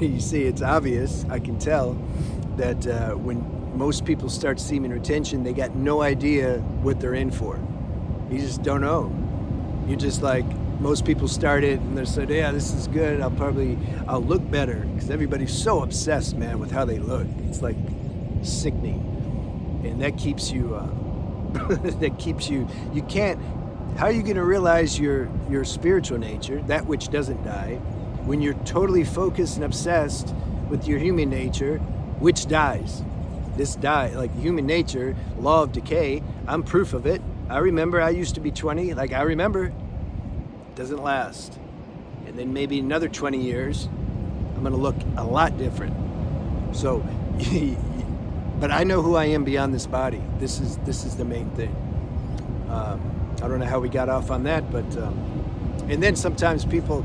You see, it's obvious, I can tell, that when most people start semen retention, they got no idea what they're in for. You just don't know. You just like, most people start it and they say, yeah, this is good, I'll look better. Because everybody's so obsessed, man, with how they look. It's like sickening. And that keeps you, you can't, how are you going to realize your spiritual nature, that which doesn't die, when you're totally focused and obsessed with your human nature, which dies? This like human nature, law of decay, I'm proof of it. I remember I used to be 20, like I remember, it doesn't last. And then maybe another 20 years, I'm gonna look a lot different. So, but I know who I am beyond this body. This is the main thing. I don't know how we got off on that, but, and then sometimes people,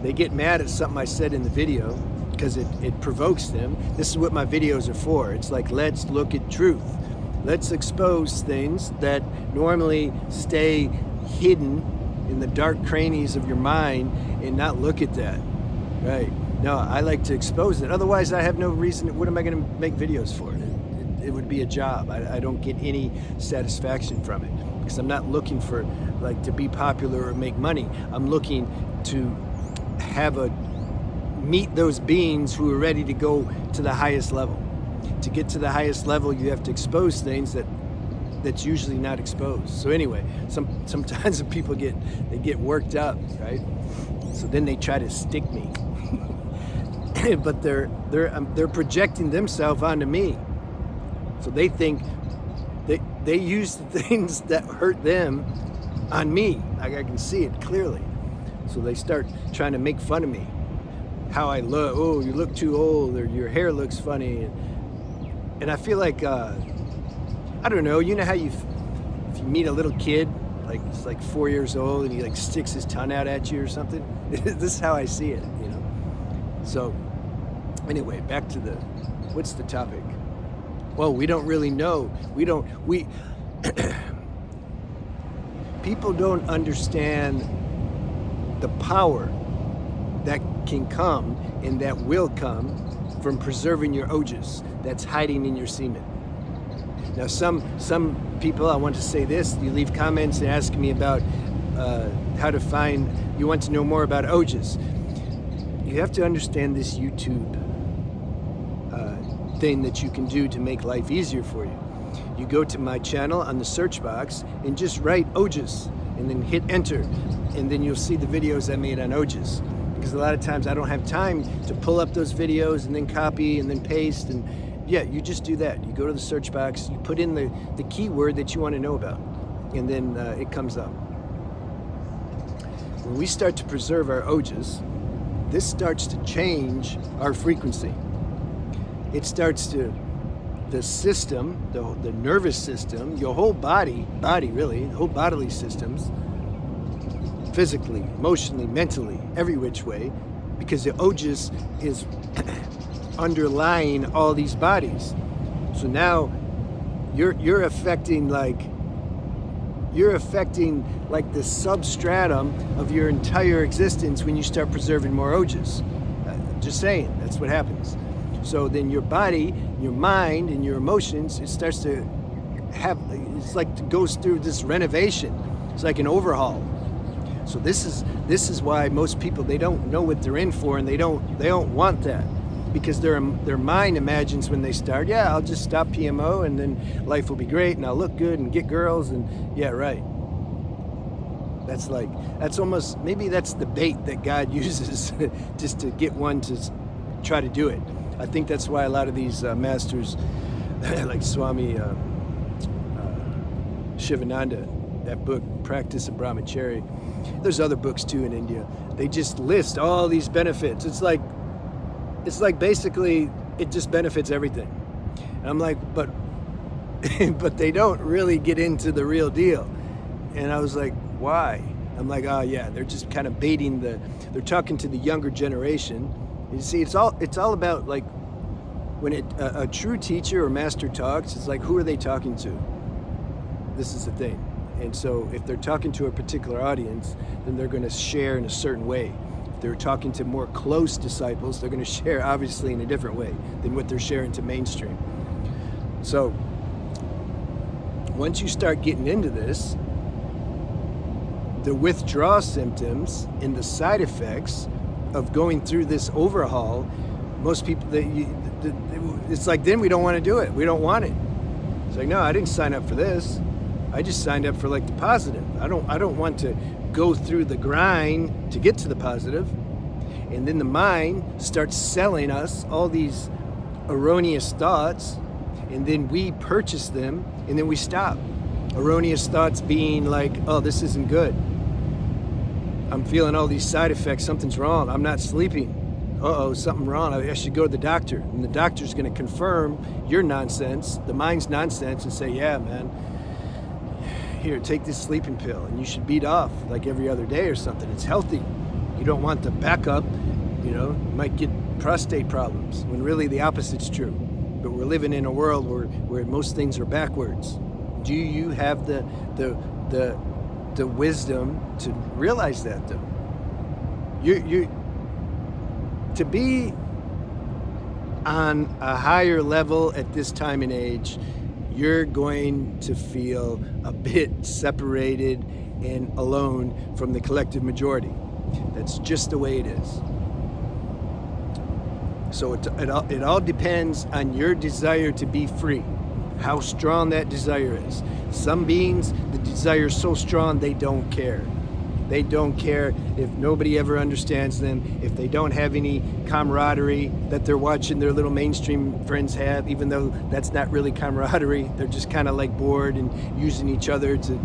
they get mad at something I said in the video because it provokes them. This is what my videos are for. It's like, let's look at truth. Let's expose things that normally stay hidden in the dark crannies of your mind and not look at that, right? No, I like to expose it. Otherwise, I have no reason. What am I going to make videos for? It would be a job. I don't get any satisfaction from it because I'm not looking for like to be popular or make money. I'm looking to meet those beings who are ready to go to the highest level. To get to the highest level, you have to expose things that's usually not exposed. So anyway, sometimes people get worked up, right? So then they try to stick me, but they're projecting themselves onto me. So they think they use the things that hurt them on me. Like I can see it clearly. So they start trying to make fun of me. How I look, oh, you look too old, or your hair looks funny. And I feel like, I don't know, you know how if you meet a little kid, like he's like 4 years old and he like sticks his tongue out at you or something? This is how I see it, you know? So anyway, back to what's the topic? Well, we don't really know. People don't understand the power that can come and that will come from preserving your ojas that's hiding in your semen. Now, some people, I want to say this, you leave comments and ask me about how to find, you want to know more about ojas. You have to understand this YouTube thing that you can do to make life easier for you. You go to my channel on the search box and just write ojas and then hit enter, and then you'll see the videos I made on ojas. Because a lot of times I don't have time to pull up those videos and then copy and then paste, and yeah, you just do that. You go to the search box, you put in the keyword that you want to know about, and then it comes up. When we start to preserve our ojas, this starts to change our frequency. It starts to, the system, the nervous system, your whole body really, the whole bodily systems, physically, emotionally, mentally, every which way, because the ojas is underlying all these bodies. So now you're affecting like the substratum of your entire existence when you start preserving more ojas. Just saying, that's what happens. So then your body, your mind, and your emotions, it starts to it's like it goes through this renovation. It's like an overhaul. So this is why most people, they don't know what they're in for, and they don't want that, because their mind imagines when they start, yeah, I'll just stop PMO and then life will be great and I'll look good and get girls, and yeah, right. That's almost, maybe that's the bait that God uses just to get one to try to do it. I think that's why a lot of these masters like Swami Shivananda, that book, Practice of Brahmachari. There's other books too in India. They just list all these benefits. It's like basically it just benefits everything. And I'm like, but they don't really get into the real deal. And I was like, why? I'm like, oh yeah, they're just kind of baiting they're talking to the younger generation. You see, it's all about like when a true teacher or master talks, it's like, who are they talking to? This is the thing. And so if they're talking to a particular audience, then they're going to share in a certain way. If they're talking to more close disciples, they're going to share obviously in a different way than what they're sharing to mainstream. So once you start getting into this, the withdrawal symptoms and the side effects of going through this overhaul, most people, it's like then we don't want to do it. We don't want it. It's like, no, I didn't sign up for this. I just signed up for like the positive. I don't want to go through the grind to get to the positive. And then the mind starts selling us all these erroneous thoughts, and then we purchase them, and then we stop. Erroneous thoughts being like, oh, this isn't good. I'm feeling all these side effects. Something's wrong. I'm not sleeping. Uh-oh, something wrong. I should go to the doctor. And the doctor's going to confirm your nonsense, the mind's nonsense, and say, yeah, man, here, take this sleeping pill, and you should beat off like every other day or something. It's healthy. You don't want the backup. You might get prostate problems, when really the opposite's true. But we're living in a world where most things are backwards. Do you have the wisdom to realize that, though? You to be on a higher level at this time and age, you're going to feel a bit separated and alone from the collective majority. That's just the way it is. So it all depends on your desire to be free, how strong that desire is. Some beings, the desire is so strong they don't care. They don't care if nobody ever understands them, if they don't have any camaraderie that they're watching their little mainstream friends have, even though that's not really camaraderie. They're just kind of like bored and using each other to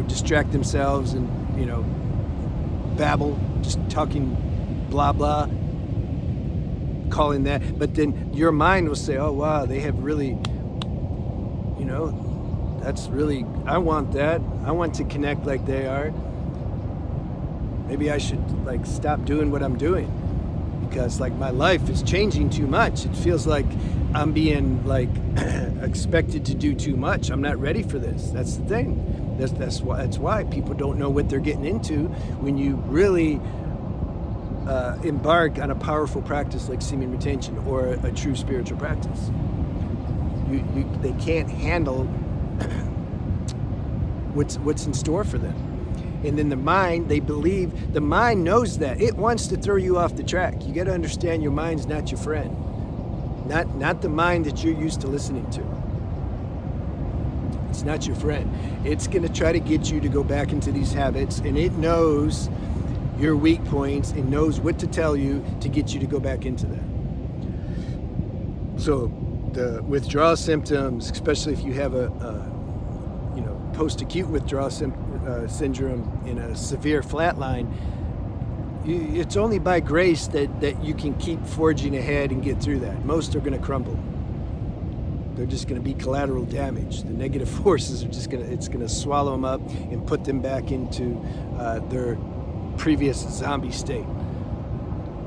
distract themselves and, babble, just talking blah, blah, calling that. But then your mind will say, oh, wow, they have really, that's really, I want that. I want to connect like they are. Maybe I should stop doing what I'm doing, because my life is changing too much. It feels like I'm being expected to do too much. I'm not ready for this. That's the thing. That's why people don't know what they're getting into when you really embark on a powerful practice like semen retention or a true spiritual practice. They can't handle what's in store for them. And then the mind, they believe, the mind knows that. It wants to throw you off the track. You got to understand your mind's not your friend. Not the mind that you're used to listening to. It's not your friend. It's going to try to get you to go back into these habits, and it knows your weak points and knows what to tell you to get you to go back into that. So the withdrawal symptoms, especially if you have a post-acute withdrawal syndrome in a severe flatline, it's only by grace that you can keep forging ahead and get through that. Most are going to crumble. They're just going to be collateral damage. The negative forces are it's going to swallow them up and put them back into their previous zombie state.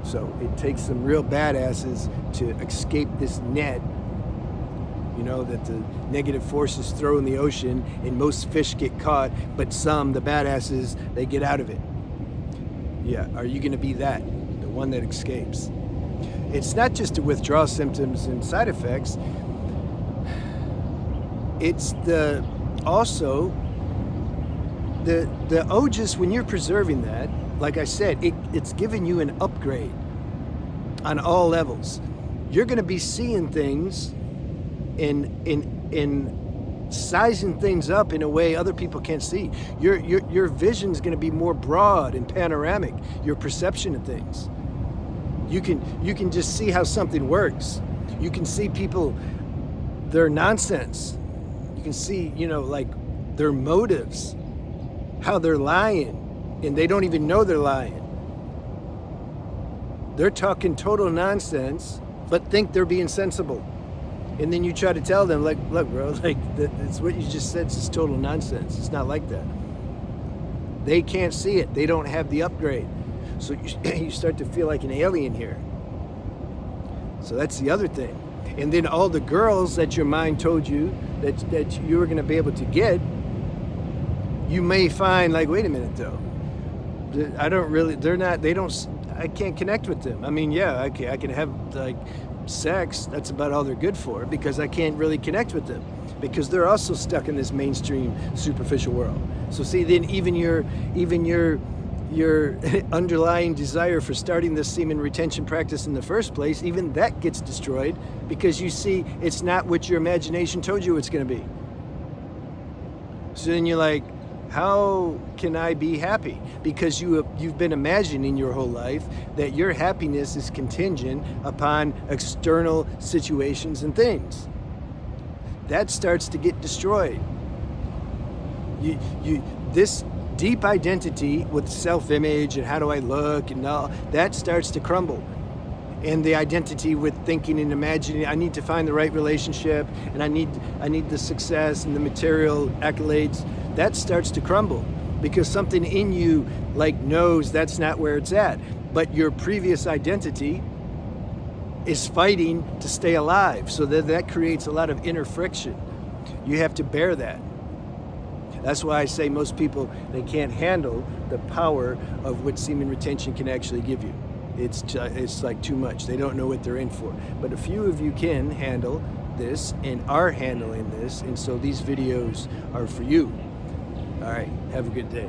So it takes some real badasses to escape this net, that the negative forces throw in the ocean, and most fish get caught, but some, the badasses, they get out of it. Yeah, are you going to be the one that escapes? It's not just the withdrawal symptoms and side effects. It's also the ojas. When you're preserving that, like I said, it's giving you an upgrade on all levels. You're going to be seeing things in sizing things up in a way other people can't see. Your vision's going to be more broad and panoramic. Your perception of things. You can just see how something works. You can see people, their nonsense. You can see, their motives, how they're lying, and they don't even know they're lying. They're talking total nonsense, but think they're being sensible. And then you try to tell them, look, bro, it's what you just said. It's just total nonsense. It's not like that. They can't see it. They don't have the upgrade. So you start to feel like an alien here. So that's the other thing. And then all the girls that your mind told you that you were going to be able to get, you may find wait a minute though, I don't really, I can't connect with them. I mean, yeah, I can have like sex, that's about all they're good for, because I can't really connect with them, because they're also stuck in this mainstream superficial world. So see, then even your underlying desire for starting this semen retention practice in the first place, even that gets destroyed, because you see it's not what your imagination told you it's going to be. So then you're like, how can I be happy? Because you've been imagining your whole life that your happiness is contingent upon external situations and things. That starts to get destroyed. This deep identity with self-image and how do I look and all that starts to crumble. And the identity with thinking and imagining, I need to find the right relationship, and I need the success and the material accolades, that starts to crumble, because something in you like knows that's not where it's at. But your previous identity is fighting to stay alive, so that creates a lot of inner friction. You have to bear that. That's why I say most people, they can't handle the power of what semen retention can actually give you. It's like too much. They don't know what they're in for. But a few of you can handle this and are handling this, and so these videos are for you. All right, have a good day.